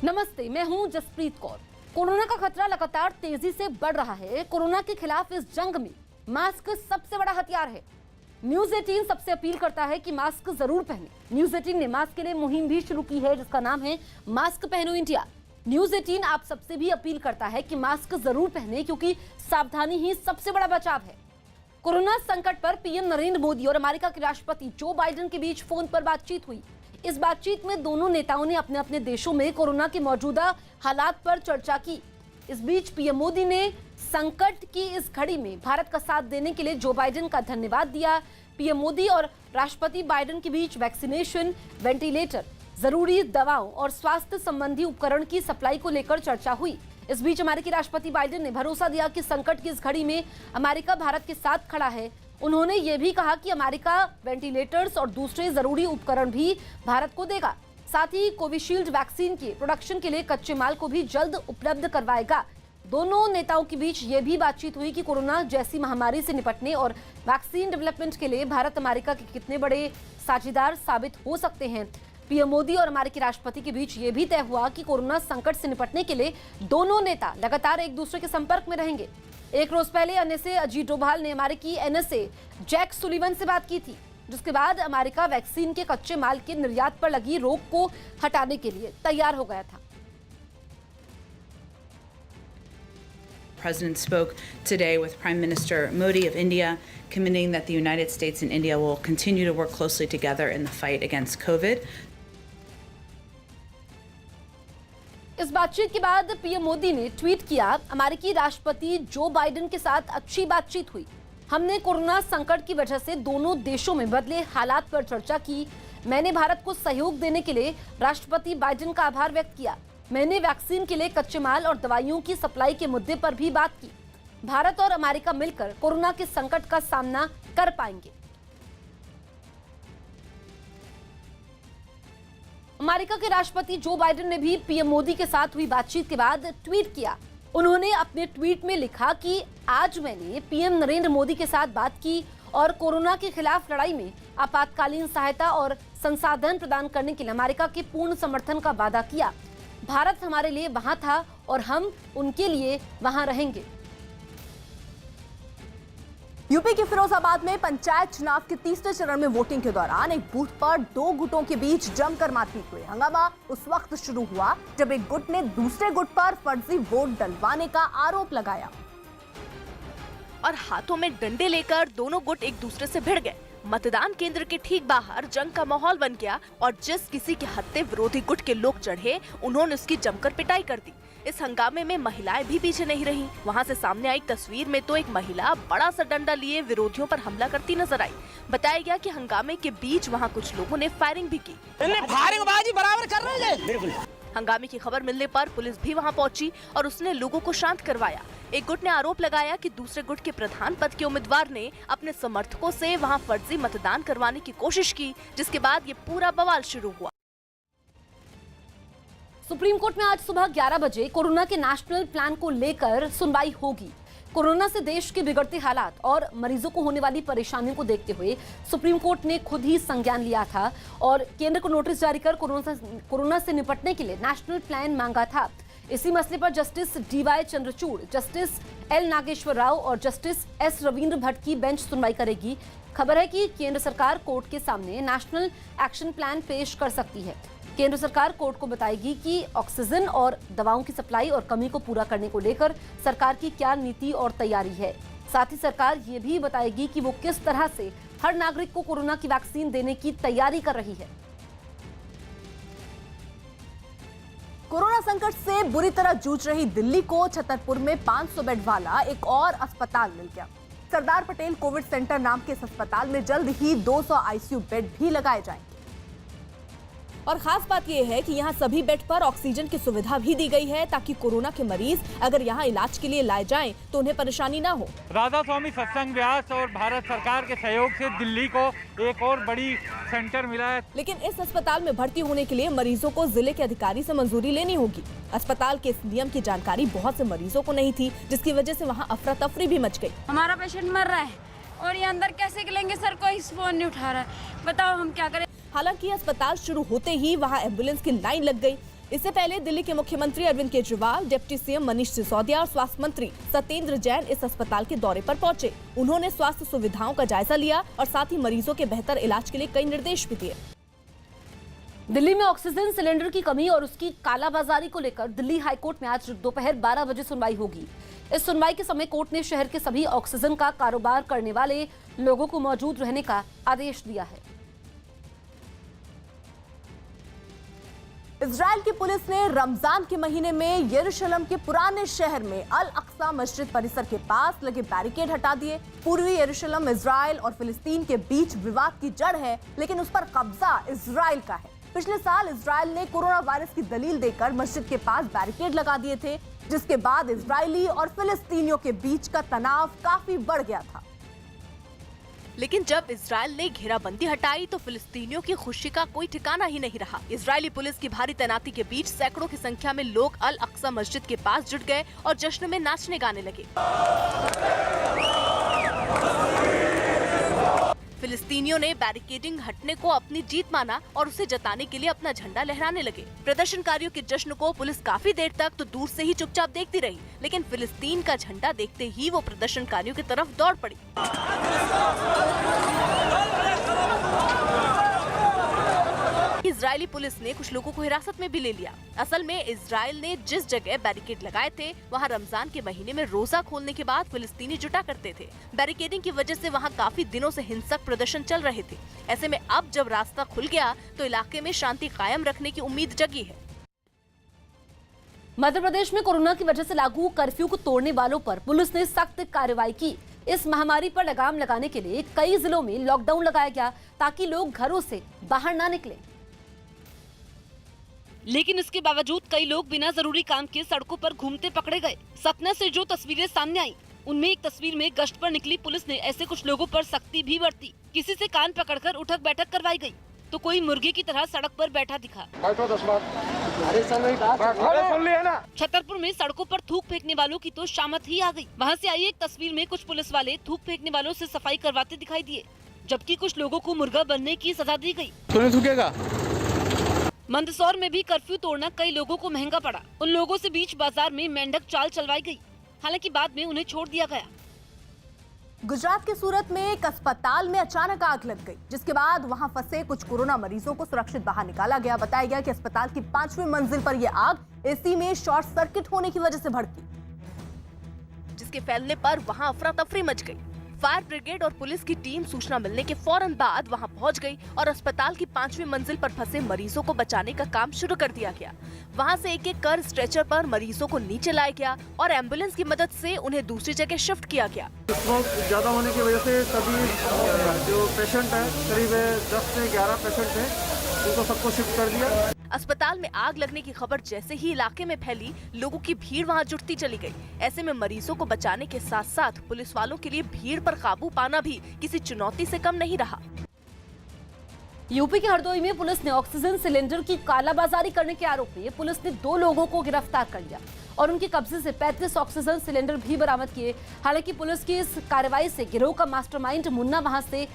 नमस्ते, मैं हूं जसप्रीत कौर। कोरोना का खतरा लगातार तेजी से बढ़ रहा है। कोरोना के खिलाफ इस जंग में मास्क सबसे बड़ा हथियार है। न्यूज 18 सबसे अपील करता है कि मास्क जरूर पहने। न्यूज 18 ने मास्क के लिए मुहिम भी शुरू की है जिसका नाम है मास्क पहनो इंडिया। न्यूज 18 आप सबसे भी अपील करता है कि मास्क जरूर पहने क्योंकि सावधानी ही सबसे बड़ा बचाव है। कोरोना संकट पर पीएम नरेंद्र मोदी और अमेरिका के राष्ट्रपति जो बाइडेन के बीच फोन पर बातचीत हुई। इस बातचीत में दोनों नेताओं ने अपने अपने देशों में कोरोना के मौजूदा हालात पर चर्चा की। इस बीच पीएम मोदी ने संकट की इस घड़ी में भारत का साथ देने के लिए जो बाइडेन का धन्यवाद दिया। पीएम मोदी और राष्ट्रपति बाइडेन के बीच वैक्सीनेशन, वेंटिलेटर, जरूरी दवाओं और स्वास्थ्य संबंधी उपकरण की सप्लाई को लेकर चर्चा हुई। इस बीच अमेरिकी राष्ट्रपति बाइडेन ने भरोसा दिया कि संकट की इस घड़ी में अमेरिका भारत के साथ खड़ा है। उन्होंने ये भी कहा कि अमेरिका वेंटिलेटर्स और दूसरे जरूरी उपकरण भी भारत को देगा। साथ ही कोविशील्ड वैक्सीन के प्रोडक्शन के लिए कच्चे माल को भी जल्द उपलब्ध करवाएगा। दोनों नेताओं के बीच ये भी बातचीत हुई कि कोरोना जैसी महामारी से निपटने और वैक्सीन डेवलपमेंट के लिए भारत अमेरिका के कितने बड़े साझेदार साबित हो सकते हैं। पीएम मोदी और अमेरिकी राष्ट्रपति के बीच ये भी तय हुआ कि कोरोना संकट से निपटने के लिए दोनों नेता लगातार एक दूसरे के संपर्क में रहेंगे। एक रोज पहले एनएसए अजीत डोभाल ने अमेरिकी एनएसए जैक सुलिवन से बात की थी, जिसके बाद अमेरिका वैक्सीन के कच्चे माल के निर्यात पर लगी रोक को हटाने के लिए तैयार हो गया था। President spoke today with Prime Minister Modi of India, committing that the United States and India will continue to work closely together in the fight against COVID. इस बातचीत के बाद पीएम मोदी ने ट्वीट किया, अमेरिकी राष्ट्रपति जो बाइडेन के साथ अच्छी बातचीत हुई। हमने कोरोना संकट की वजह से दोनों देशों में बदले हालात पर चर्चा की। मैंने भारत को सहयोग देने के लिए राष्ट्रपति बाइडेन का आभार व्यक्त किया। मैंने वैक्सीन के लिए कच्चे माल और दवाइयों की सप्लाई के मुद्दे पर भी बात की। भारत और अमेरिका मिलकर कोरोना के संकट का सामना कर पाएंगे। अमेरिका के राष्ट्रपति जो बाइडेन ने भी पीएम मोदी के साथ हुई बातचीत के बाद ट्वीट किया। उन्होंने अपने ट्वीट में लिखा कि आज मैंने पीएम नरेंद्र मोदी के साथ बात की और कोरोना के खिलाफ लड़ाई में आपातकालीन सहायता और संसाधन प्रदान करने के लिए अमेरिका के पूर्ण समर्थन का वादा किया। भारत हमारे लिए वहां था और हम उनके लिए वहां रहेंगे। यूपी के फिरोजाबाद में पंचायत चुनाव के तीसरे चरण में वोटिंग के दौरान एक बूथ पर दो गुटों के बीच जमकर मारपीट हुई। हंगामा उस वक्त शुरू हुआ जब एक गुट ने दूसरे गुट पर फर्जी वोट डलवाने का आरोप लगाया और हाथों में डंडे लेकर दोनों गुट एक दूसरे से भिड़ गए। मतदान केंद्र के ठीक बाहर जंग का माहौल बन गया और जिस किसी के हत्थे विरोधी गुट के लोग चढ़े, उन्होंने उसकी जमकर पिटाई कर दी। इस हंगामे में महिलाएं भी पीछे नहीं रहीं। वहां से सामने आई तस्वीर में तो एक महिला बड़ा सा डंडा लिए विरोधियों पर हमला करती नजर आई। बताया गया कि हंगामे के बीच वहां कुछ लोगों ने फायरिंग भी की। फायरिंगबाजी बराबर कर रहे हैं। हंगामे की खबर मिलने पर पुलिस भी वहां पहुंची और उसने लोगों को शांत करवाया। एक गुट ने आरोप लगाया कि दूसरे गुट के प्रधान पद के उम्मीदवार ने अपने समर्थकों से वहां फर्जी मतदान करवाने की कोशिश की, जिसके बाद ये पूरा बवाल शुरू हुआ। सुप्रीम कोर्ट में आज सुबह 11 बजे कोरोना के नेशनल प्लान को लेकर सुनवाई होगी। कोरोना से देश के बिगड़ते हालात और मरीजों को होने वाली परेशानियों को देखते हुए सुप्रीम कोर्ट ने खुद ही संज्ञान लिया था और केंद्र को नोटिस जारी कर कोरोना से निपटने के लिए नेशनल प्लान मांगा था। इसी मसले पर justice DY Chandrachud, justice L Nageswara Rao और जस्टिस एस रविंद्र भट्ट की बेंच सुनवाई करेगी। खबर है कि केंद्र सरकार कोर्ट के सामने नेशनल एक्शन प्लान पेश कर सकती है। केंद्र सरकार कोर्ट को बताएगी कि ऑक्सीजन और दवाओं की सप्लाई और कमी को पूरा करने को लेकर सरकार की क्या नीति और तैयारी है। साथ ही सरकार ये भी बताएगी कि वो किस तरह से हर नागरिक को कोरोना की वैक्सीन देने की तैयारी कर रही है। कोरोना संकट से बुरी तरह जूझ रही दिल्ली को छतरपुर में 500 बेड वाला एक और अस्पताल मिल गया। सरदार पटेल कोविड सेंटर नाम के इस अस्पताल में जल्द ही 200 आईसीयू बेड भी लगाए जाएंगे और खास बात यह है कि यहाँ सभी बेड पर ऑक्सीजन की सुविधा भी दी गई है ताकि कोरोना के मरीज अगर यहाँ इलाज के लिए लाए जाएं तो उन्हें परेशानी ना हो। राधा स्वामी सत्संग व्यास और भारत सरकार के सहयोग से दिल्ली को एक और बड़ी सेंटर मिला है। लेकिन इस अस्पताल में भर्ती होने के लिए मरीजों को जिले के अधिकारी से मंजूरी लेनी होगी। अस्पताल के इस नियम की जानकारी बहुत से मरीजों को नहीं थी, जिसकी वजह से वहाँ अफरा तफरी भी मच गई। हमारा पेशेंट मर रहा है और ये अंदर कैसे लेंगे सर, कोई फोन नहीं उठा रहा है, बताओ हम क्या करें। हालांकि अस्पताल शुरू होते ही वहां एम्बुलेंस की लाइन लग गई। इससे पहले दिल्ली के मुख्यमंत्री अरविंद केजरीवाल, डिप्टी सीएम मनीष सिसोदिया और स्वास्थ्य मंत्री सत्येंद्र जैन इस अस्पताल के दौरे पर पहुंचे। उन्होंने स्वास्थ्य सुविधाओं का जायजा लिया और साथ ही मरीजों के बेहतर इलाज के लिए कई निर्देश भी दिए। दिल्ली में ऑक्सीजन सिलेंडर की कमी और उसकी कालाबाजारी को लेकर दिल्ली हाईकोर्ट में आज दोपहर 12 बजे सुनवाई होगी। इस सुनवाई के समय कोर्ट ने शहर के सभी ऑक्सीजन का कारोबार करने वाले लोगों को मौजूद रहने का आदेश दिया है। इजराइल की पुलिस ने रमजान के महीने में यरूशलेम के पुराने शहर में अल अक्सा मस्जिद परिसर के पास लगे बैरिकेड हटा दिए। पूर्वी यरूशलेम इजराइल और फिलिस्तीन के बीच विवाद की जड़ है, लेकिन उस पर कब्जा इजराइल का है। पिछले साल इजराइल ने कोरोना वायरस की दलील देकर मस्जिद के पास बैरिकेड लगा दिए थे, जिसके बाद इजरायली और फिलिस्तीनियों के बीच का तनाव काफी बढ़ गया था। लेकिन जब इजराइल ने घेराबंदी हटाई तो फिलिस्तीनियों की खुशी का कोई ठिकाना ही नहीं रहा। इजरायली पुलिस की भारी तैनाती के बीच सैकड़ों की संख्या में लोग अल अक्सा मस्जिद के पास जुट गए और जश्न में नाचने गाने लगे। फिलिस्तीनियों ने बैरिकेडिंग हटने को अपनी जीत माना और उसे जताने के लिए अपना झंडा लहराने लगे। प्रदर्शनकारियों के जश्न को पुलिस काफी देर तक तो दूर से ही चुपचाप देखती रही, लेकिन फिलिस्तीन का झंडा देखते ही वो प्रदर्शनकारियों की तरफ दौड़ पड़ी। इजरायली पुलिस ने कुछ लोगों को हिरासत में भी ले लिया। असल में इजराइल ने जिस जगह बैरिकेड लगाए थे वहां रमजान के महीने में रोजा खोलने के बाद फिलिस्तीनी जुटा करते थे। बैरिकेडिंग की वजह से वहां काफी दिनों से हिंसक प्रदर्शन चल रहे थे। ऐसे में अब जब रास्ता खुल गया तो इलाके में शांति कायम रखने की उम्मीद जगी है। मध्य प्रदेश में कोरोना की वजह से लागू कर्फ्यू को तोड़ने वालों पर पुलिस ने सख्त कार्रवाई की। इस महामारी पर लगाम लगाने के लिए कई जिलों में लॉकडाउन लगाया गया ताकि लोग घरों से बाहर ना निकलें। लेकिन इसके बावजूद कई लोग बिना जरूरी काम के सड़कों पर घूमते पकड़े गए। सतना से जो तस्वीरें सामने आई उनमें एक तस्वीर में गश्त पर निकली पुलिस ने ऐसे कुछ लोगों पर सख्ती भी बरती। किसी से कान पकड़कर उठक बैठक करवाई गई तो कोई मुर्गे की तरह सड़क पर बैठा दिखा। छतरपुर में सड़कों पर थूक फेंकने वालों की तो शामत ही आ गई। वहाँ से आई एक तस्वीर में कुछ पुलिस वाले थूक फेंकने वालों से सफाई करवाते दिखाई दिए, जबकि कुछ लोगों को मुर्गा बनने की सजा दी गई। मंदसौर में भी कर्फ्यू तोड़ना कई लोगों को महंगा पड़ा। उन लोगों से बीच बाजार में मेंढक चाल चलवाई गई, हालांकि बाद में उन्हें छोड़ दिया गया। गुजरात के सूरत में एक अस्पताल में अचानक आग लग गई, जिसके बाद वहां फंसे कुछ कोरोना मरीजों को सुरक्षित बाहर निकाला गया। बताया गया कि अस्पताल की 5वीं मंजिल पर यह आग एसी में शॉर्ट सर्किट होने की वजह से भड़की, जिसके फैलने पर वहां अफरा तफरी मच गई। फायर ब्रिगेड और पुलिस की टीम सूचना मिलने के फौरन बाद वहां पहुंच गई और अस्पताल की 5वीं मंजिल पर फंसे मरीजों को बचाने का काम शुरू कर दिया गया। वहां से एक एक कर स्ट्रेचर पर मरीजों को नीचे लाया गया और एम्बुलेंस की मदद से उन्हें दूसरी जगह शिफ्ट किया गया। स्मोक ज्यादा होने की वजह से सभी जो पेशेंट है, करीब 10 से 11 पेशेंट है, उनको सबको शिफ्ट कर दिया। अस्पताल में आग लगने की खबर जैसे ही इलाके में फैली, लोगों की भीड़ वहां जुटती चली गई। ऐसे में मरीजों को बचाने के साथ साथ पुलिस वालों के लिए भीड़ पर काबू पाना भी किसी चुनौती से कम नहीं रहा। यूपी के हरदोई में पुलिस ने ऑक्सीजन सिलेंडर की कालाबाजारी करने के आरोप में पुलिस ने 2 लोगों को गिरफ्तार कर लिया और उनके कब्जे से 35 ऑक्सीजन सिलेंडर भी बरामद किए। हालांकि पुलिस की इस कार्रवाई से गिरोह का मास्टरमाइंड मुन्ना वहां से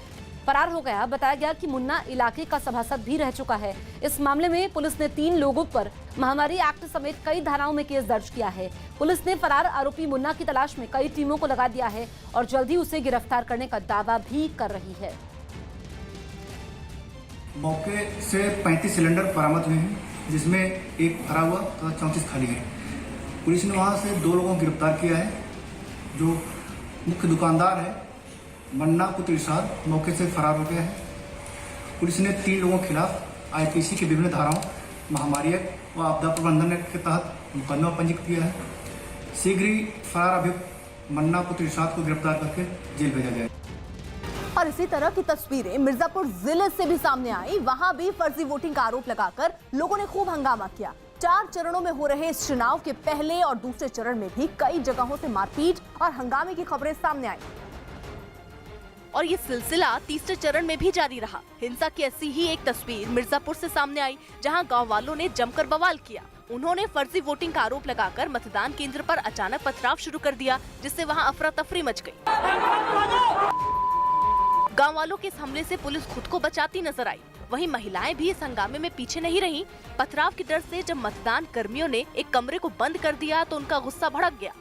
फरार हो गया। बताया गया कि मुन्ना इलाके का सभासद भी रह चुका है। इस मामले में पुलिस ने 3 लोगों पर महामारी एक्ट समेत कई धाराओं में केस दर्ज किया है। पुलिस ने फरार आरोपी मुन्ना की तलाश में कई टीमों को लगा दिया है और जल्द ही उसे गिरफ्तार करने का दावा भी कर रही है। मौके से 35 सिलेंडर बरामद हुए हैं, जिसमें एक भरा हुआ तथा 34 खाली है। पुलिस ने वहां से 2 लोगों को गिरफ्तार किया है। जो मुख्य दुकानदार है मन्ना पुत्र इरशाद मौके से फरार हो गया है। पुलिस ने 3 लोगों के खिलाफ आईपीसी की विभिन्न धाराओं, महामारी एक्ट व आपदा प्रबंधन एक्ट के तहत मुकदमा पंजीकृत किया है। शीघ्र ही फरार अभियुक्त मन्ना पुत्र इरशाद को गिरफ्तार करके जेल भेजा जाए। और इसी तरह की तस्वीरें मिर्जापुर जिले से भी सामने आई। वहां भी फर्जी वोटिंग का आरोप लगाकर लोगों ने खूब हंगामा किया। 4 चरणों में हो रहे इस चुनाव के पहले और दूसरे चरण में भी कई जगहों से मारपीट और हंगामे की खबरें सामने आई और ये सिलसिला तीसरे चरण में भी जारी रहा। हिंसा की ऐसी ही एक तस्वीर मिर्जापुर से सामने आई, जहां गांव वालों ने जमकर बवाल किया। उन्होंने फर्जी वोटिंग का आरोप लगाकर मतदान केंद्र पर अचानक पथराव शुरू कर दिया, जिससे वहां अफरा तफरी मच गई। गाँव वालों के इस हमले से पुलिस खुद को बचाती नजर आई। वहीं महिलाएं भी इस हंगामे में पीछे नहीं रहीं। पथराव के डर से जब मतदान कर्मियों ने एक कमरे को बंद कर दिया तो उनका गुस्सा भड़क गया।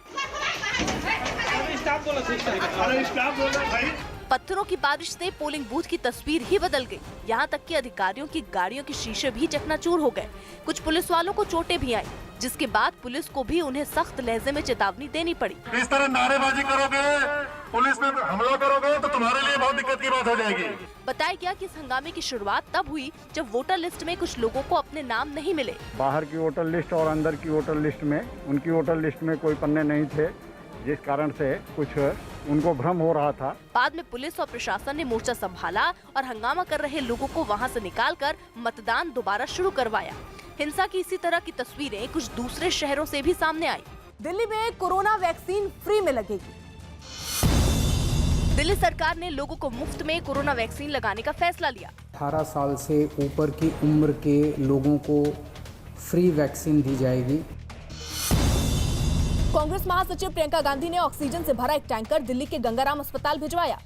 पत्थरों की बारिश से पोलिंग बूथ की तस्वीर ही बदल गई। यहाँ तक कि अधिकारियों की गाड़ियों के शीशे भी चकनाचूर हो गए। कुछ पुलिस वालों को चोटें भी आई, जिसके बाद पुलिस को भी उन्हें सख्त लहजे में चेतावनी देनी पड़ी। इस तरह नारेबाजी करोगे, पुलिस पे हमला करोगे तो तुम्हारे लिए बहुत दिक्कत की बात हो जाएगी। बताया गया कि इस हंगामे की शुरुआत तब हुई जब वोटर लिस्ट में कुछ लोगों को अपने नाम नहीं मिले। बाहर की वोटर लिस्ट और अंदर की वोटर लिस्ट में, उनकी वोटर लिस्ट में कोई पन्ने नहीं थे, जिस कारण से कुछ उनको भ्रम हो रहा था। बाद में पुलिस और प्रशासन ने मोर्चा संभाला और हंगामा कर रहे लोगों को वहां से निकालकर मतदान दोबारा शुरू करवाया। हिंसा की इसी तरह की तस्वीरें कुछ दूसरे शहरों से भी सामने आई। दिल्ली में कोरोना वैक्सीन फ्री में लगेगी। दिल्ली सरकार ने लोगों को मुफ्त में कोरोना वैक्सीन लगाने का फैसला लिया। 18 साल से ऊपर की उम्र के लोगों को फ्री वैक्सीन दी जाएगी। कांग्रेस महासचिव प्रियंका गांधी ने ऑक्सीजन से भरा एक टैंकर दिल्ली के गंगाराम अस्पताल भिजवाया।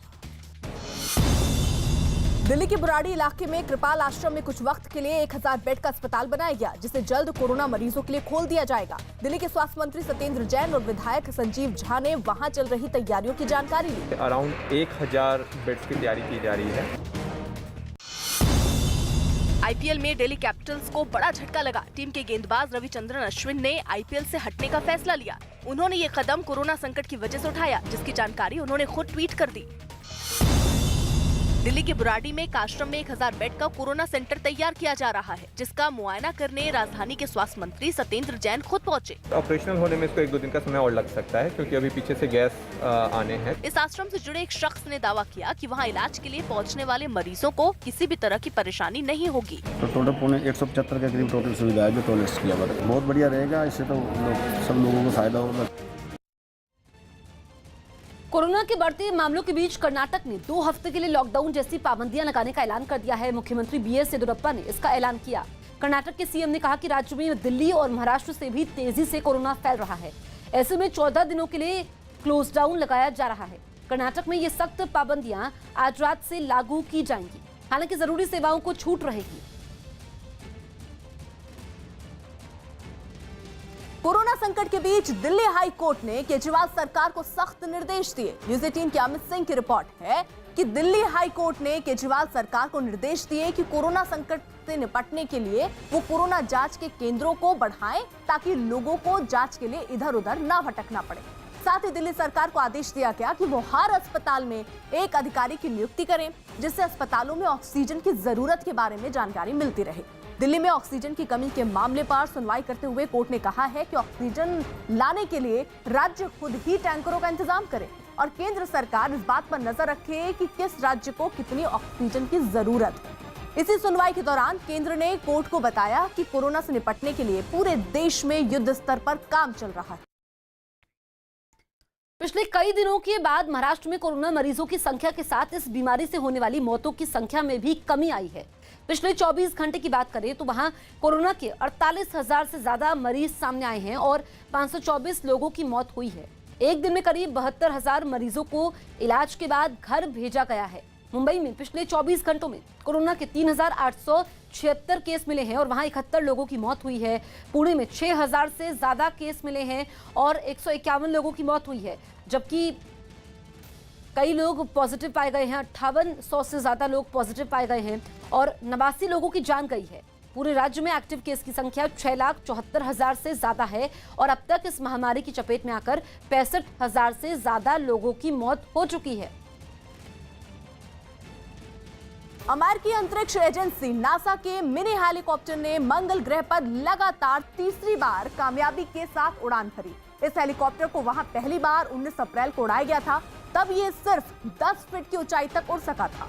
दिल्ली के बुराड़ी इलाके में कृपाल आश्रम में कुछ वक्त के लिए 1000 बेड का अस्पताल बनाया गया, जिसे जल्द कोरोना मरीजों के लिए खोल दिया जाएगा। दिल्ली के स्वास्थ्य मंत्री सत्येंद्र जैन और विधायक संजीव झा ने वहां चल रही तैयारियों की जानकारी ली। अराउंड 1000 बेड्स की तैयारी की जा रही है। आईपीएल में दिल्ली कैपिटल्स को बड़ा झटका लगा। टीम के गेंदबाज रविचंद्रन अश्विन ने आईपीएल से हटने का फैसला लिया। उन्होंने ये कदम कोरोना संकट की वजह से उठाया, जिसकी जानकारी उन्होंने खुद ट्वीट कर दी। दिल्ली के बुराड़ी में एक आश्रम में 1000 बेड का कोरोना सेंटर तैयार किया जा रहा है, जिसका मुआयना करने राजधानी के स्वास्थ्य मंत्री सत्येंद्र जैन खुद पहुंचे। ऑपरेशनल होने में इसको 1-2 दिन का समय और लग सकता है, क्योंकि अभी पीछे से गैस आने हैं। इस आश्रम से जुड़े एक शख्स ने दावा किया कि वहां इलाज के लिए पहुंचने वाले मरीजों को किसी भी तरह की परेशानी नहीं होगी। तो टोटल पौने 175 के करीब टोटल सुविधा है जो टॉयलेट्स किया हुआ है। बहुत बढ़िया रहेगा, इससे तो सब लोगों को फायदा होगा। कोरोना के बढ़ते मामलों के बीच कर्नाटक ने 2 हफ्ते के लिए लॉकडाउन जैसी पाबंदियां लगाने का ऐलान कर दिया है। मुख्यमंत्री बीएस येदियुरप्पा ने इसका ऐलान किया। कर्नाटक के सीएम ने कहा कि राज्य में दिल्ली और महाराष्ट्र से भी तेजी से कोरोना फैल रहा है। ऐसे में 14 दिनों के लिए क्लोज डाउन लगाया जा रहा है। कर्नाटक में ये सख्त पाबंदियां आज रात से लागू की जाएंगी। हालांकि जरूरी सेवाओं को छूट रहेगी। कोरोना संकट के बीच दिल्ली हाई कोर्ट ने केजरीवाल सरकार को सख्त निर्देश दिए। न्यूज़ 18 के अमित सिंह की रिपोर्ट है कि दिल्ली हाई कोर्ट ने केजरीवाल सरकार को निर्देश दिए कि कोरोना संकट से निपटने के लिए वो कोरोना जांच के केंद्रों को बढ़ाएं, ताकि लोगों को जांच के लिए इधर उधर ना भटकना पड़े। साथ ही दिल्ली सरकार को आदेश दिया गया कि वो हर अस्पताल में एक अधिकारी की नियुक्ति करें, जिससे अस्पतालों में ऑक्सीजन की जरूरत के बारे में जानकारी मिलती रहे। दिल्ली में ऑक्सीजन की कमी के मामले पर सुनवाई करते हुए कोर्ट ने कहा है कि ऑक्सीजन लाने के लिए राज्य खुद ही टैंकरों का इंतजाम करे और केंद्र सरकार इस बात पर नजर रखे कि किस राज्य को कितनी ऑक्सीजन की जरूरत है। इसी सुनवाई के दौरान केंद्र ने कोर्ट को बताया कि कोरोना से निपटने के लिए पूरे देश में युद्ध स्तर पर काम चल रहा है। पिछले कई दिनों के बाद महाराष्ट्र में कोरोना मरीजों की संख्या के साथ इस बीमारी से होने वाली मौतों की संख्या में भी कमी आई है। पिछले 24 घंटे की बात करें तो वहां कोरोना के 48,000 से ज्यादा मरीज सामने आए हैं और 524 लोगों की मौत हुई है। एक दिन में करीब 72,000 मरीजों को इलाज के बाद घर भेजा गया है। मुंबई में पिछले 24 घंटों में कोरोना के 3,876 केस मिले हैं और वहां 71 लोगों की मौत हुई है। पुणे में 6,000 से ज्यादा केस मिले हैं और 151 लोगों की मौत हुई है, जबकि कई लोग पॉजिटिव पाए गए हैं। 5800 से ज्यादा लोग पॉजिटिव पाए गए हैं और 89 लोगों की जान गई है। पूरे राज्य में एक्टिव केस की संख्या 6,74,000 से ज्यादा है और अब तक इस महामारी की चपेट में आकर 65,000 से ज्यादा लोगों की मौत हो चुकी है। अमेरिकी अंतरिक्ष एजेंसी नासा के मिनी हेलीकॉप्टर ने मंगल ग्रह पर लगातार तीसरी बार कामयाबी के साथ उड़ान भरी। इस हेलीकॉप्टर को वहां पहली बार 19 अप्रैल को उड़ाया गया था, तब ये सिर्फ 10 फीट की ऊंचाई तक उड़ सका था।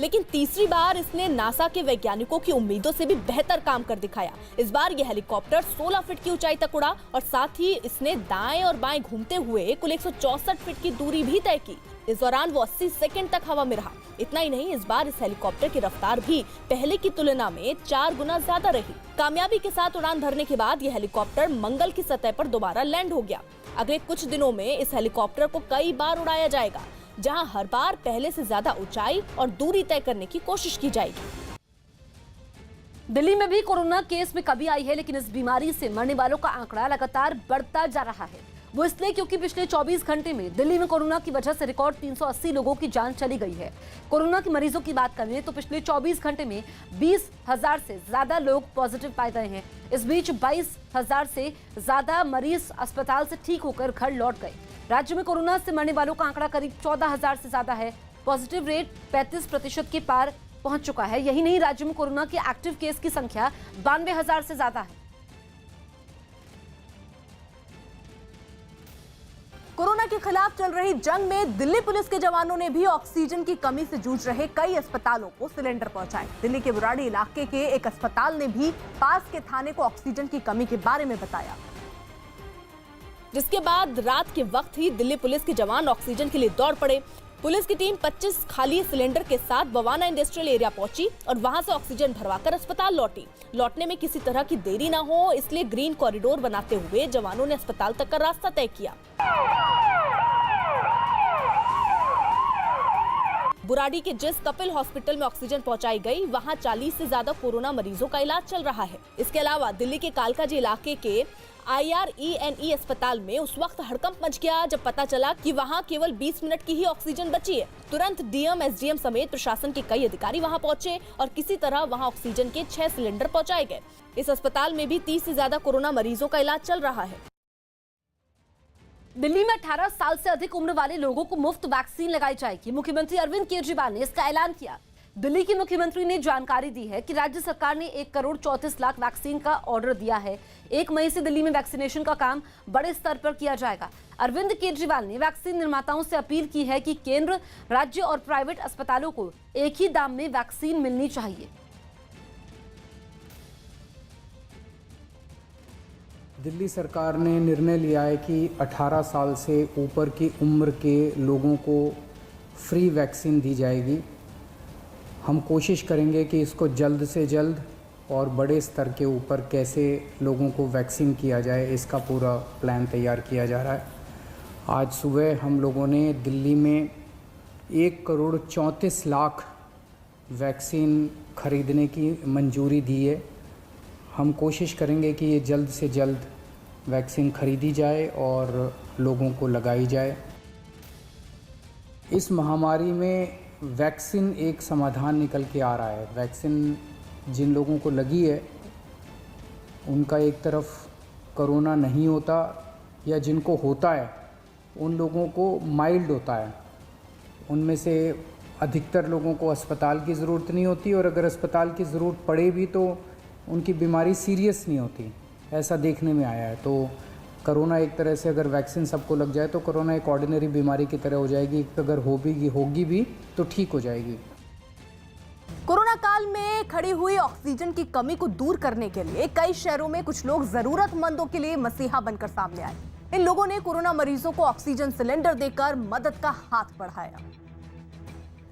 लेकिन तीसरी बार इसने नासा के वैज्ञानिकों की उम्मीदों से भी बेहतर काम कर दिखाया। इस बार यह हेलीकॉप्टर 16 फीट की ऊंचाई तक उड़ा और साथ ही इसने दाएं और बाएं घूमते हुए कुल 164 फीट की दूरी भी तय की। इस दौरान वो 80 सेकंड तक हवा में रहा। इतना ही नहीं, इस बार इस हेलीकॉप्टर की रफ्तार भी पहले की तुलना में 4 गुना ज्यादा रही। कामयाबी के साथ उड़ान भरने के बाद यह हेलीकॉप्टर मंगल की सतह पर दोबारा लैंड हो गया। अगले कुछ दिनों में इस हेलीकॉप्टर को कई बार उड़ाया जाएगा। जहां हर बार पहले से ज्यादा ऊंचाई और दूरी तय करने की कोशिश की जाएगी। दिल्ली में भी कोरोना केस में कमी आई है, लेकिन इस बीमारी से मरने वालों का आंकड़ा लगातार बढ़ता जा रहा है। वो इसलिए क्योंकि पिछले 24 घंटे में दिल्ली में कोरोना की वजह से रिकॉर्ड 380 लोगों की जान चली गई है। कोरोना के मरीजों की बात करें तो पिछले 24 घंटे में 20,000 से ज्यादा लोग पॉजिटिव पाए गए हैं। इस बीच 22,000 से ज्यादा मरीज अस्पताल से ठीक होकर घर लौट गए। राज्य में कोरोना से मरने वालों का आंकड़ा करीब 14,000 से ज्यादा है। पॉजिटिव रेट 35% के पार पहुंच चुका है। यही नहीं, राज्य में कोरोना के एक्टिव केस की संख्या 92,000 से ज्यादा है। कोरोना के खिलाफ चल रही जंग में दिल्ली पुलिस के जवानों ने भी ऑक्सीजन की कमी से जूझ रहे कई अस्पतालों को सिलेंडर पहुंचाए। दिल्ली के बुराड़ी इलाके के एक अस्पताल ने भी पास के थाने को ऑक्सीजन की कमी के बारे में बताया, जिसके बाद रात के वक्त ही दिल्ली पुलिस के जवान ऑक्सीजन के लिए दौड़ पड़े। पुलिस की टीम 25 खाली सिलेंडर के साथ बवाना इंडस्ट्रियल एरिया पहुंची और वहां से ऑक्सीजन भरवाकर अस्पताल लौटी। लौटने में किसी तरह की देरी ना हो, इसलिए ग्रीन कॉरिडोर बनाते हुए जवानों ने अस्पताल तक का रास्ता तय किया। बुराड़ी के जिस कपिल हॉस्पिटल में ऑक्सीजन पहुंचाई गई, वहां 40 से ज्यादा कोरोना मरीजों का इलाज चल रहा है। इसके अलावा दिल्ली के कालकाजी इलाके के IRENE अस्पताल में उस वक्त हड़कंप मच गया जब पता चला कि वहां केवल 20 मिनट की ही ऑक्सीजन बची है। तुरंत DM, SDM समेत प्रशासन के कई अधिकारी वहां पहुंचे और किसी तरह वहां ऑक्सीजन के 6 सिलेंडर पहुंचाए गए। इस अस्पताल में भी 30 से ज्यादा कोरोना मरीजों का इलाज चल रहा है। दिल्ली में 18 साल से अधिक उम्र वाले लोगों को मुफ्त वैक्सीन लगाई जाएगी। मुख्यमंत्री अरविंद केजरीवाल ने इसका ऐलान किया। दिल्ली के मुख्यमंत्री ने जानकारी दी है कि राज्य सरकार ने 1,34,00,000 वैक्सीन का ऑर्डर दिया है। 1 मई से दिल्ली में वैक्सीनेशन का काम बड़े स्तर पर किया जाएगा। अरविंद केजरीवाल ने वैक्सीन निर्माताओं से अपील की है कि केंद्र, राज्य और प्राइवेट अस्पतालों को एक ही दाम में वैक्सीन मिलनी चाहिए। दिल्ली सरकार ने निर्णय लिया है कि 18 साल से ऊपर की उम्र के लोगों को फ्री वैक्सीन दी जाएगी। हम कोशिश करेंगे कि इसको जल्द से जल्द और बड़े स्तर के ऊपर कैसे लोगों को वैक्सीन किया जाए, इसका पूरा प्लान तैयार किया जा रहा है। आज सुबह हम लोगों ने दिल्ली में 1,34,00,000 वैक्सीन खरीदने की मंजूरी दी है। हम कोशिश करेंगे कि ये जल्द से जल्द वैक्सीन खरीदी जाए और लोगों को लगाई जाए। इस महामारी में वैक्सीन एक समाधान निकल के आ रहा है। वैक्सीन जिन लोगों को लगी है उनका एक तरफ कोरोना नहीं होता, या जिनको होता है उन लोगों को माइल्ड होता है। उनमें से अधिकतर लोगों को अस्पताल की ज़रूरत नहीं होती, और अगर अस्पताल की ज़रूरत पड़े भी तो उनकी बीमारी सीरियस नहीं होती, ऐसा देखने में आया है। तो कोरोना एक तरह से अगर वैक्सीन सबको लग जाए तो कोरोना एक ऑर्डिनरी बीमारी की तरह हो जाएगी। अगर होगी भी तो ठीक हो जाएगी। कोरोना काल में खड़ी हुई ऑक्सीजन की कमी को दूर करने के लिए कई शहरों में कुछ लोग जरूरतमंदों के लिए मसीहा बनकर सामने आए। इन लोगों ने कोरोना मरीजों को ऑक्सीजन सिलेंडर देकर मदद का हाथ बढ़ाया,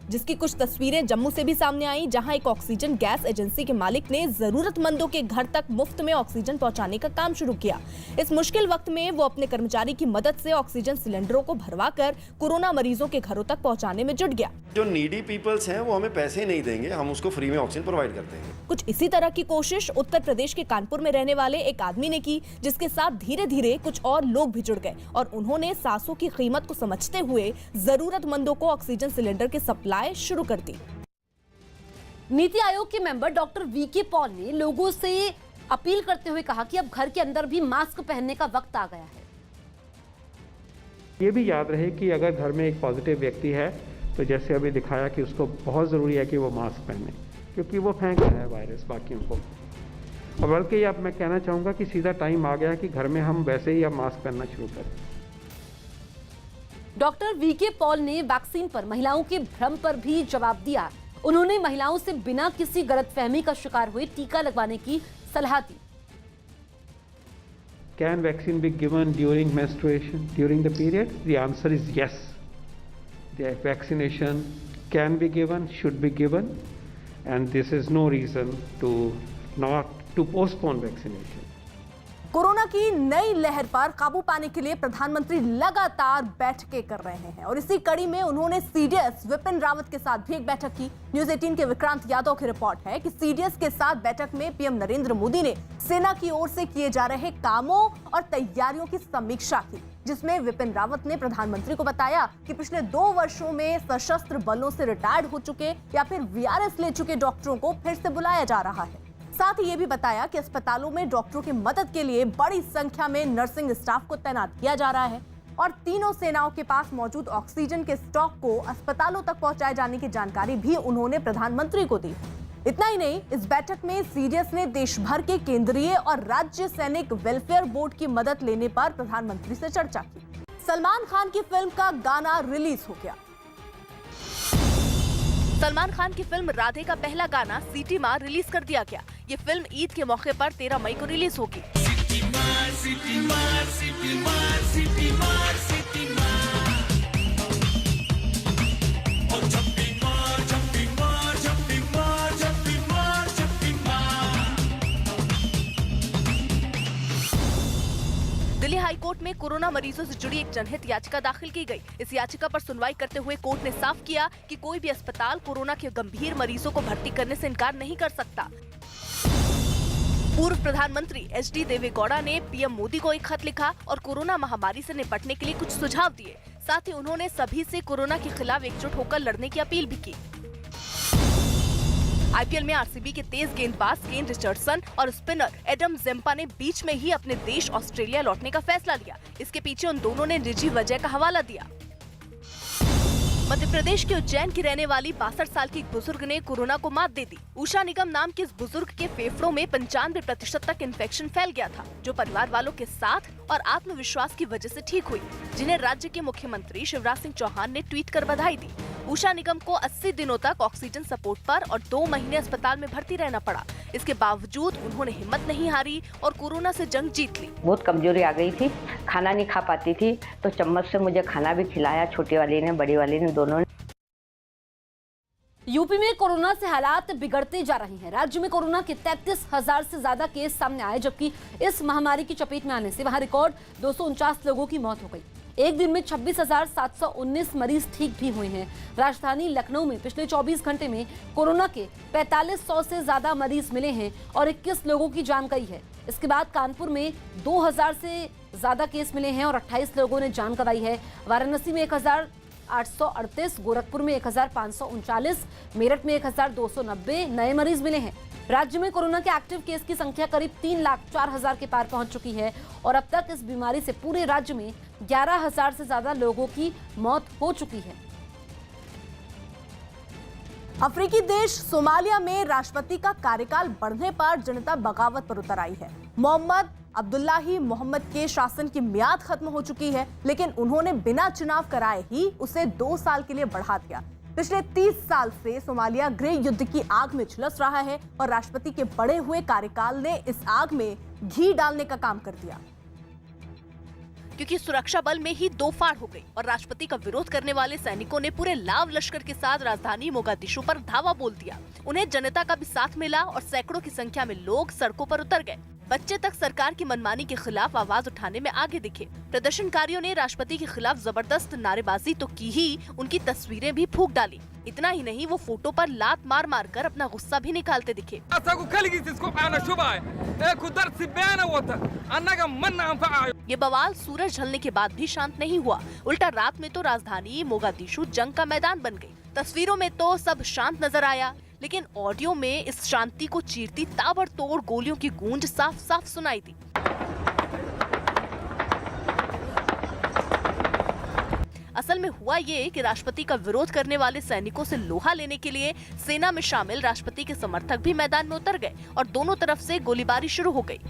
जिसकी कुछ तस्वीरें जम्मू से भी सामने आई, जहां एक ऑक्सीजन गैस एजेंसी के मालिक ने जरूरतमंदों के घर तक मुफ्त में ऑक्सीजन पहुंचाने का काम शुरू किया। इस मुश्किल वक्त में वो अपने कर्मचारी की मदद से ऑक्सीजन सिलेंडरों को भरवाकर कोरोना मरीजों के घरों तक पहुंचाने में जुट गया। जो नीडी पीपल्स हैं वो हमें पैसे नहीं देंगे, हम उसको फ्री में ऑक्सीजन प्रोवाइड करते हैं। कुछ इसी तरह की कोशिश उत्तर प्रदेश के कानपुर में रहने वाले एक आदमी ने की, जिसके साथ धीरे धीरे कुछ और लोग भी जुड़ गए और उन्होंने सांसों की कीमत को समझते हुए जरूरतमंदों को ऑक्सीजन सिलेंडर की सप्लाई शुरू कर दी। नीति आयोग के मेंबर डॉक्टर वीके पॉल ने लोगों से अपील करते हुए कहा कि अब घर के अंदर भी मास्क पहनने का वक्त आ गया है। ये भी याद रहे कि अगर घर में एक पॉजिटिव व्यक्ति है तो जैसे अभी दिखाया कि उसको बहुत ज़रूरी है कि वो मास्क पहने, क्योंकि वो फेंक रहा है वायरस बाकियों को। और बल्कि अब मैं कहना चाहूँगा कि सीधा टाइम आ गया कि घर में हम वैसे ही अब मास्क पहनना शुरू करें। डॉक्टर वीके पॉल ने वैक्सीन पर महिलाओं के भ्रम पर भी जवाब दिया। उन्होंने महिलाओं से बिना किसी गलतफहमी का शिकार हुए टीका लगवाने की सलाह दी। Can vaccine be given during menstruation, during the period? The answer is yes. The vaccination can be given, should be given, and this is no reason to postpone vaccination. Corona की नई लहर पर काबू पाने के लिए प्रधानमंत्री लगातार बैठकें कर रहे हैं और इसी कड़ी में उन्होंने सीडीएस विपिन रावत के साथ भी एक बैठक की। न्यूज 18 के विक्रांत यादव की रिपोर्ट है कि सीडीएस के साथ बैठक में पीएम नरेंद्र मोदी ने सेना की ओर से किए जा रहे कामों और तैयारियों की समीक्षा की, जिसमें विपिन रावत ने प्रधानमंत्री को बताया कि पिछले 2 वर्षों में सशस्त्र बलों से रिटायर्ड हो चुके या फिर वीआरएस ले चुके डॉक्टरों को फिर से बुलाया जा रहा है। साथ ही ये भी बताया कि अस्पतालों में डॉक्टरों की मदद के लिए बड़ी संख्या में नर्सिंग स्टाफ को तैनात किया जा रहा है और तीनों सेनाओं के पास मौजूद ऑक्सीजन के स्टॉक को अस्पतालों तक पहुंचाए जाने की जानकारी भी उन्होंने प्रधानमंत्री को दी। इतना ही नहीं, इस बैठक में सीडीएस ने देश भर के केंद्रीय और राज्य सैनिक वेलफेयर बोर्ड की मदद लेने पर प्रधानमंत्री से चर्चा की। सलमान खान की फिल्म का गाना रिलीज हो गया। सलमान खान की फिल्म राधे का पहला गाना सिटी मार रिलीज कर दिया गया। ये फिल्म ईद के मौके पर 13 मई को रिलीज होगी। दिल्ली हाईकोर्ट में कोरोना मरीजों से जुड़ी एक जनहित याचिका दाखिल की गई। इस याचिका पर सुनवाई करते हुए कोर्ट ने साफ किया कि कोई भी अस्पताल कोरोना के गंभीर मरीजों को भर्ती करने से इनकार नहीं कर सकता। पूर्व प्रधानमंत्री एचडी देवेगौड़ा ने पीएम मोदी को एक खत लिखा और कोरोना महामारी से निपटने के लिए कुछ सुझाव दिए। साथ ही उन्होंने सभी से कोरोना के खिलाफ एकजुट होकर लड़ने की अपील भी की। आईपीएल में आरसीबी के तेज गेंदबाज केन रिचर्डसन और स्पिनर एडम जेम्पा ने बीच में ही अपने देश ऑस्ट्रेलिया लौटने का फैसला लिया। इसके पीछे उन दोनों ने निजी वजह का हवाला दिया। मध्य प्रदेश के उज्जैन की रहने वाली 62 साल की एक बुजुर्ग ने कोरोना को मात दे दी। उषा निगम नाम के इस बुजुर्ग के फेफड़ों में 95% तक इन्फेक्शन फैल गया था, जो परिवार वालों के साथ और आत्मविश्वास की वजह से ठीक हुई, जिन्हें राज्य के मुख्यमंत्री शिवराज सिंह चौहान ने ट्वीट कर बधाई दी। उषा निगम को 80 दिनों तक ऑक्सीजन सपोर्ट पर और 2 महीने अस्पताल में भर्ती रहना पड़ा। इसके बावजूद उन्होंने हिम्मत नहीं हारी और कोरोना से जंग जीत ली। बहुत कमजोरी आ गई थी, खाना नहीं खा पाती थी, तो चम्मच से मुझे खाना भी खिलाया, छोटी वाली ने, बड़ी वाली ने, दोनों ने। यूपी में कोरोना से हालात बिगड़ते जा रहे हैं। राज्य में कोरोना के 33,000 से ज्यादा केस सामने आए, जबकि इस महामारी की चपेट में आने से वहां रिकॉर्ड 249 लोगों की मौत हो गई। एक दिन में 26,719 मरीज ठीक भी हुए हैं। राजधानी लखनऊ में पिछले 24 घंटे में कोरोना के 4500 से ज्यादा मरीज मिले हैं और 21 लोगों की जान गई है। इसके बाद कानपुर में 2000 से ज्यादा केस मिले हैं और 28 लोगों ने जान गंवाई है। वाराणसी में 1838, गोरखपुर में 1539, मेरठ में 1290 नए मरीज मिले हैं। राज्य में कोरोना के एक्टिव केस की संख्या करीब 3,04,000 के पार पहुंच चुकी है और अब तक इस बीमारी से पूरे राज्य में 11,000 से ज्यादा लोगों की मौत हो चुकी है। अफ्रीकी देश सोमालिया में राष्ट्रपति का कार्यकाल बढ़ने पर जनता बगावत पर उतर आई है। मोहम्मद अब्दुल्लाही मोहम्मद के शासन की मियाद खत्म हो चुकी है, लेकिन उन्होंने बिना चुनाव कराए ही उसे 2 साल के लिए बढ़ा दिया। पिछले 30 साल से सोमालिया गृह युद्ध की आग में झुलस रहा है और राष्ट्रपति के बढ़े हुए कार्यकाल ने इस आग में घी डालने का काम कर दिया। क्योंकि सुरक्षा बल में ही 2 फाड़ हो गई और राष्ट्रपति का विरोध करने वाले सैनिकों ने पूरे लाव लश्कर के साथ राजधानी मोगादिशु पर धावा बोल दिया। उन्हें जनता का भी साथ मिला और सैकड़ों की संख्या में लोग सड़कों पर उतर गए। बच्चे तक सरकार की मनमानी के खिलाफ आवाज उठाने में आगे दिखे। प्रदर्शनकारियों ने राष्ट्रपति के खिलाफ जबरदस्त नारेबाजी तो की ही, उनकी तस्वीरें भी फूंक डाली। इतना ही नहीं, वो फोटो पर लात मार मार कर अपना गुस्सा भी निकालते दिखे। ये बवाल सूरज ढलने के बाद भी शांत नहीं हुआ। उल्टा रात में तो राजधानी मोगादिशु जंग का मैदान बन गई। तस्वीरों में तो सब शांत नजर आया, लेकिन ऑडियो में इस शांति को चीरती ताबड़तोड़ गोलियों की गूंज साफ साफ सुनाई दी। असल में हुआ ये कि राष्ट्रपति का विरोध करने वाले सैनिकों से लोहा लेने के लिए सेना में शामिल राष्ट्रपति के समर्थक भी मैदान में उतर गए और दोनों तरफ से गोलीबारी शुरू हो गई।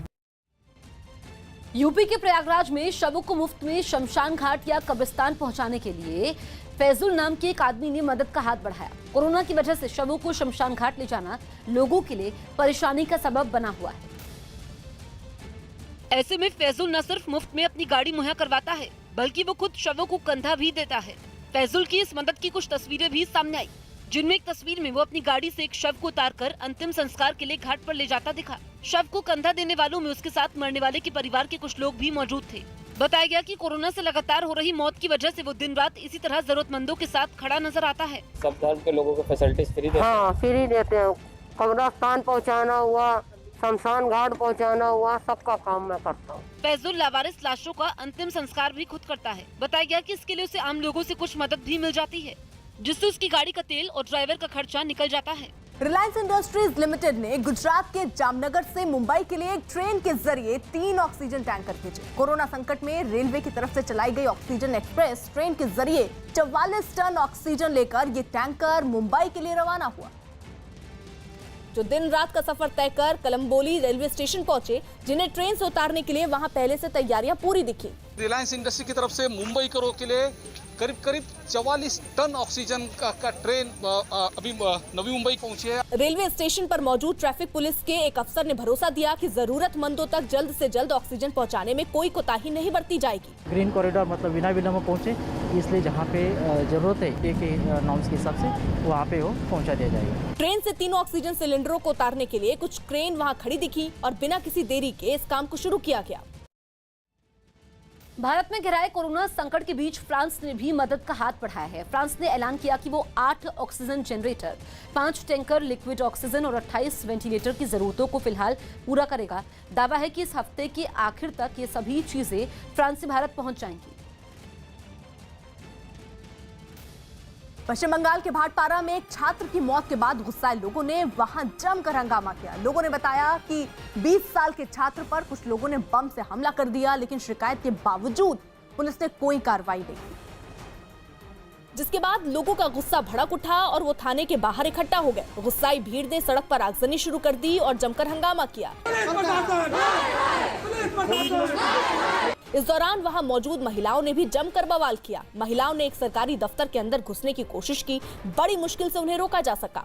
यूपी के प्रयागराज में शवों को मुफ्त में शमशान घाट या कब्रिस्तान पहुंचाने के लिए फैजुल नाम के एक आदमी ने मदद का हाथ बढ़ाया। कोरोना की वजह से शवों को शमशान घाट ले जाना लोगों के लिए परेशानी का सबब बना हुआ है। ऐसे में फैजुल न सिर्फ मुफ्त में अपनी गाड़ी मुहैया करवाता है, बल्कि वो खुद शवों को कंधा भी देता है। फैजुल की इस मदद की कुछ तस्वीरें भी सामने आई। जिनमें एक तस्वीर में वो अपनी गाड़ी से एक शव को उतारकर अंतिम संस्कार के लिए घाट पर ले जाता दिखा। शव को कंधा देने वालों में उसके साथ मरने वाले के परिवार के कुछ लोग भी मौजूद थे। बताया गया कि कोरोना से लगातार हो रही मौत की वजह से वो दिन रात इसी तरह जरूरतमंदों के साथ खड़ा नजर आता है। सब धर्म के लोगों को फैसिलिटीज फ्री देते हैं। हाँ, फ्री देते हैं। कब्रिस्तान पहुँचाना हुआ, शमशान घाट पहुँचाना हुआ, सबका काम मैं करता हूँ। फैजुल लावारिस लाशों का अंतिम संस्कार भी खुद करता है। बताया गया कि इसके लिए उसे आम लोगों से कुछ मदद भी मिल जाती है, जिससे उसकी गाड़ी का तेल और ड्राइवर का खर्चा निकल जाता है। रिलायंस इंडस्ट्रीज लिमिटेड ने गुजरात के जामनगर से मुंबई के लिए एक ट्रेन के जरिए 3 ऑक्सीजन टैंकर भेजे। कोरोना संकट में रेलवे की तरफ से चलाई गई ऑक्सीजन एक्सप्रेस ट्रेन के जरिए 44 टन ऑक्सीजन लेकर ये टैंकर मुंबई के लिए रवाना हुआ, जो दिन रात का सफर तय कर कलम्बोली रेलवे स्टेशन पहुंचे, जिन्हें ट्रेन से उतारने के लिए वहां पहले से तैयारियां पूरी दिखी। रिलायंस इंडस्ट्री की तरफ से मुंबई करो के लिए करीब 44 टन ऑक्सीजन का ट्रेन अभी नवी मुंबई पहुंची है। रेलवे स्टेशन पर मौजूद ट्रैफिक पुलिस के एक अफसर ने भरोसा दिया कि जरूरतमंदों तक जल्द से जल्द ऑक्सीजन पहुंचाने में कोई कोताही नहीं बरती जाएगी। ग्रीन कॉरिडोर मतलब बिना विलम्ब पहुंचे, इसलिए जहां पे जरूरत है एक नॉर्म्स के हिसाब से वहां पे वो पहुंचा दिया जाएगा। ट्रेन से 3 ऑक्सीजन सिलेंडरों को उतारने के लिए कुछ क्रेन वहां खड़ी दिखी और बिना किसी देरी के इस काम को शुरू किया गया। भारत में गहराए कोरोना संकट के बीच फ्रांस ने भी मदद का हाथ बढ़ाया है। फ्रांस ने ऐलान किया कि वो 8 oxygen generator, 5 tanker liquid oxygen और 28 वेंटिलेटर की जरूरतों को फिलहाल पूरा करेगा। दावा है कि इस हफ्ते के आखिर तक ये सभी चीजें फ्रांस से भारत पहुंच जाएंगी। पश्चिम बंगाल के भाटपारा में एक छात्र की मौत के बाद गुस्साए लोगों ने वहां जमकर हंगामा किया। लोगों ने बताया कि 20 साल के छात्र पर कुछ लोगों ने बम से हमला कर दिया, लेकिन शिकायत के बावजूद पुलिस ने कोई कार्रवाई नहीं की, जिसके बाद लोगों का गुस्सा भड़क उठा और वो थाने के बाहर इकट्ठा हो गए। गुस्साई भीड़ ने सड़क पर आगजनी शुरू कर दी और जमकर हंगामा किया। इस दौरान वहां मौजूद महिलाओं ने भी जमकर बवाल किया। महिलाओं ने एक सरकारी दफ्तर के अंदर घुसने की कोशिश की, बड़ी मुश्किल से उन्हें रोका जा सका।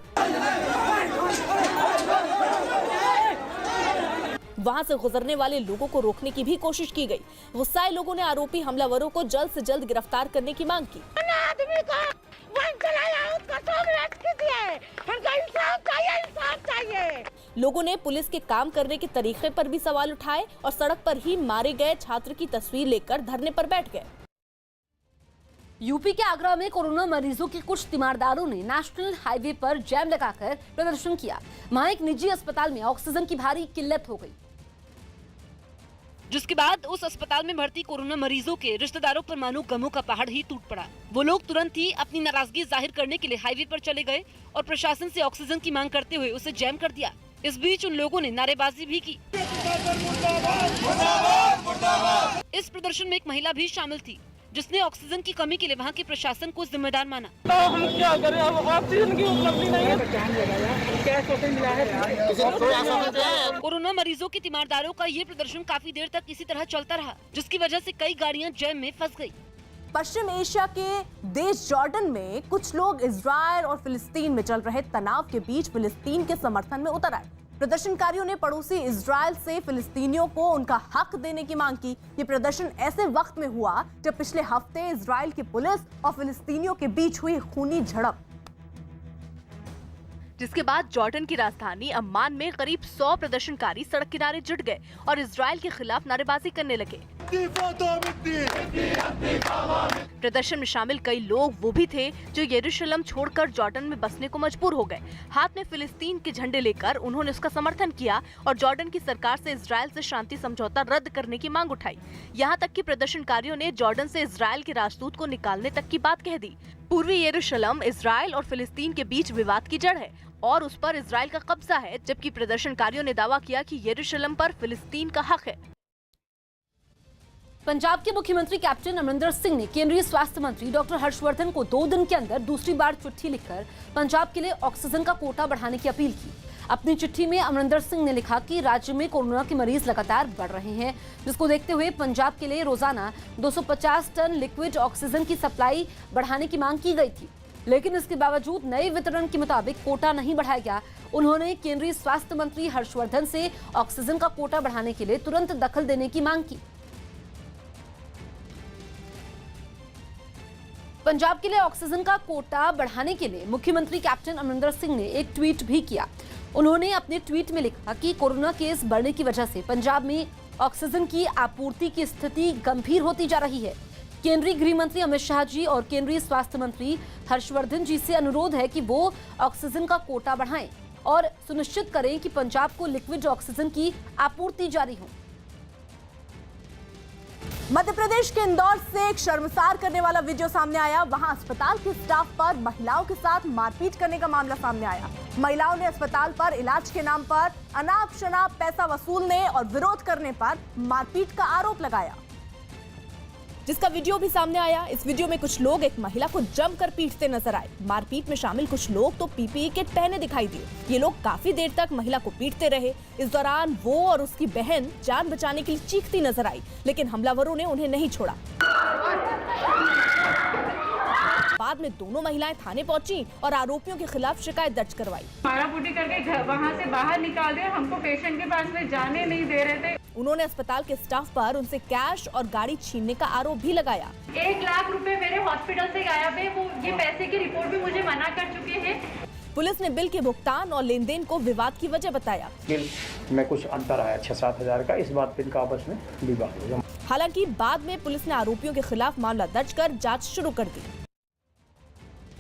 वहां से गुजरने वाले लोगों को रोकने की भी कोशिश की गई। गुस्साए लोगों ने आरोपी हमलावरों को जल्द से जल्द गिरफ्तार करने की मांग की। लोगों ने पुलिस के काम करने के तरीके पर भी सवाल उठाए और सड़क पर ही मारे गए छात्र की तस्वीर लेकर धरने पर बैठ गए। यूपी के आगरा में कोरोना मरीजों के कुछ तीमारदारों ने नेशनल हाईवे पर जैम लगाकर प्रदर्शन किया। वहां एक निजी अस्पताल में ऑक्सीजन की भारी किल्लत हो गई, जिसके बाद उस अस्पताल में भर्ती कोरोना मरीजों के रिश्तेदारों पर मानो गमों का पहाड़ ही टूट पड़ा। वो लोग तुरंत ही अपनी नाराजगी जाहिर करने के लिए हाईवे पर चले गए और प्रशासन से ऑक्सीजन की मांग करते हुए उसे जैम कर दिया। इस बीच उन लोगों ने नारेबाजी भी की। इस प्रदर्शन में एक महिला भी शामिल थी, जिसने ऑक्सीजन की कमी के लिए वहां के प्रशासन को जिम्मेदार माना। तो हम क्या करें, अब ऑक्सीजन की उपलब्धि नहीं है। कोरोना मरीजों के तीमारदारों का ये प्रदर्शन काफी देर तक इसी तरह चलता रहा, जिसकी वजह से कई गाड़ियां जैम में फंस गई। पश्चिम एशिया के देश जॉर्डन में कुछ लोग इजराइल और फिलिस्तीन में चल रहे तनाव के बीच फिलिस्तीन के समर्थन में उतर आए। प्रदर्शनकारियों ने पड़ोसी इजराइल से फिलिस्तीनियों को उनका हक देने की मांग की। ये प्रदर्शन ऐसे वक्त में हुआ जब पिछले हफ्ते इजराइल की पुलिस और फिलिस्तीनियों के बीच हुई खूनी झड़प, जिसके बाद जॉर्डन की राजधानी अम्मान में करीब 100 प्रदर्शनकारी सड़क किनारे जुट गए और इजराइल के खिलाफ नारेबाजी करने लगे। प्रदर्शन में शामिल कई लोग वो भी थे जो यरूशलेम छोड़कर जॉर्डन में बसने को मजबूर हो गए। हाथ में फिलिस्तीन के झंडे लेकर उन्होंने उसका समर्थन किया और जॉर्डन की सरकार से इजराइल से शांति समझौता रद्द करने की मांग उठाई। यहाँ तक कि प्रदर्शनकारियों ने जॉर्डन से इजराइल के राजदूत को निकालने तक की बात कह दी। पूर्वी यरूशलेम इजराइल और फिलिस्तीन के बीच विवाद की जड़ है और उस पर इजराइल का कब्जा है, जबकि प्रदर्शनकारियों ने दावा किया कि यरूशलेम पर फिलिस्तीन का हक है। पंजाब के मुख्यमंत्री कैप्टन अमरिंदर सिंह ने केंद्रीय स्वास्थ्य मंत्री डॉक्टर हर्षवर्धन को 2 दिन के अंदर दूसरी बार चिट्ठी लिखकर पंजाब के लिए ऑक्सीजन का कोटा बढ़ाने की अपील की। अपनी चिट्ठी में अमरिंदर सिंह ने लिखा कि राज्य में कोरोना के मरीज लगातार बढ़ रहे हैं, जिसको देखते हुए पंजाब के लिए रोजाना 250 टन लिक्विड ऑक्सीजन की सप्लाई बढ़ाने की मांग की गई थी, लेकिन इसके बावजूद नए वितरण के मुताबिक कोटा नहीं बढ़ाया गया। उन्होंने केंद्रीय स्वास्थ्य मंत्री हर्षवर्धन से ऑक्सीजन का कोटा बढ़ाने के लिए तुरंत दखल देने की मांग की। पंजाब के लिए ऑक्सीजन का कोटा बढ़ाने के लिए मुख्यमंत्री कैप्टन अमरिंदर सिंह ने एक ट्वीट भी किया। उन्होंने अपने ट्वीट में लिखा कि कोरोना केस बढ़ने की वजह से पंजाब में ऑक्सीजन की आपूर्ति की स्थिति गंभीर होती जा रही है। केंद्रीय गृह मंत्री अमित शाह जी और केंद्रीय स्वास्थ्य मंत्री हर्षवर्धन जी से अनुरोध है कि वो ऑक्सीजन का कोटा बढ़ाएं और सुनिश्चित करें कि पंजाब को लिक्विड ऑक्सीजन की आपूर्ति जारी हो। मध्य प्रदेश के इंदौर से एक शर्मसार करने वाला वीडियो सामने आया। वहां अस्पताल के स्टाफ पर महिलाओं के साथ मारपीट करने का मामला सामने आया। महिलाओं ने अस्पताल पर इलाज के नाम पर अनाप शनाप पैसा वसूलने और विरोध करने पर मारपीट का आरोप लगाया, जिसका वीडियो भी सामने आया। इस वीडियो में कुछ लोग एक महिला को जमकर पीटते नजर आए। मारपीट में शामिल कुछ लोग तो पीपीई किट पहने दिखाई दिए। ये लोग काफी देर तक महिला को पीटते रहे। इस दौरान वो और उसकी बहन जान बचाने के लिए चीखती नजर आई, लेकिन हमलावरों ने उन्हें नहीं छोड़ा। बाद में दोनों महिलाएं थाने पहुंची और आरोपियों के खिलाफ शिकायत दर्ज करवाई। मारापुटी करके वहाँ से बाहर निकाल दिया, हमको पेशेंट के पास में जाने नहीं दे रहे थे। उन्होंने अस्पताल के स्टाफ पर उनसे कैश और गाड़ी छीनने का आरोप भी लगाया। 1 लाख रुपए मेरे हॉस्पिटल से गायब है। वो ये पैसे की रिपोर्ट भी मुझे मना कर चुके हैं। पुलिस ने बिल के भुगतान और लेन देन को विवाद की वजह बताया। बिल में कुछ अंतर आया 6-7 हजार का, इस बात पे इनका आपस में विवाद हो गया। हालांकि बाद में पुलिस ने आरोपियों के खिलाफ मामला दर्ज कर जांच शुरू कर दी।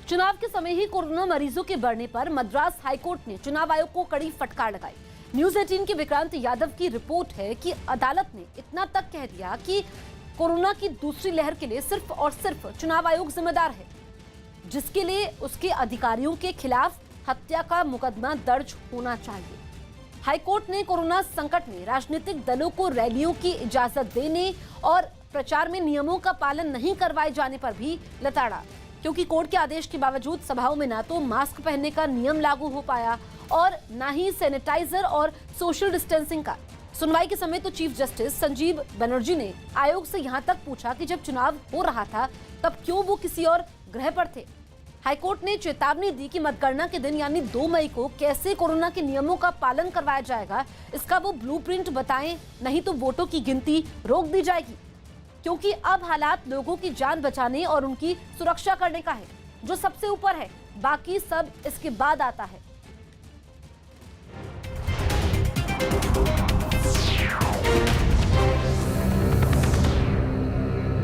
चुनाव के समय ही कोरोना मरीजों के बढ़ने पर मद्रास हाईकोर्ट ने चुनाव आयोग को कड़ी फटकार लगाई। न्यूज 18 के विक्रांत यादव की रिपोर्ट है कि अदालत ने इतना तक कह दिया कि कोरोना की दूसरी लहर के लिए सिर्फ और सिर्फ चुनाव आयोग जिम्मेदार है, जिसके लिए उसके अधिकारियों के खिलाफ हत्या का मुकदमा दर्ज होना चाहिए। हाईकोर्ट ने कोरोना संकट में राजनीतिक दलों को रैलियों की इजाजत देने और प्रचार में नियमों का पालन नहीं करवाए जाने पर भी लताड़ा, क्योंकि कोर्ट के आदेश के बावजूद सभाओं में ना तो मास्क पहनने का नियम लागू हो पाया और ना ही सैनिटाइजर और सोशल डिस्टेंसिंग का। सुनवाई के समय तो चीफ जस्टिस संजीव बनर्जी ने आयोग से यहां तक पूछा कि जब चुनाव हो रहा था तब क्यों वो किसी और ग्रह पर थे। हाईकोर्ट ने चेतावनी दी कि मतगणना के दिन यानी 2 मई को कैसे कोरोना के नियमों का पालन करवाया जाएगा, इसका वो ब्लूप्रिंट बताएं, नहीं तो वोटों की गिनती रोक दी जाएगी। क्योंकि अब हालात लोगों की जान बचाने और उनकी सुरक्षा करने का है, जो सबसे ऊपर है, बाकी सब इसके बाद आता है।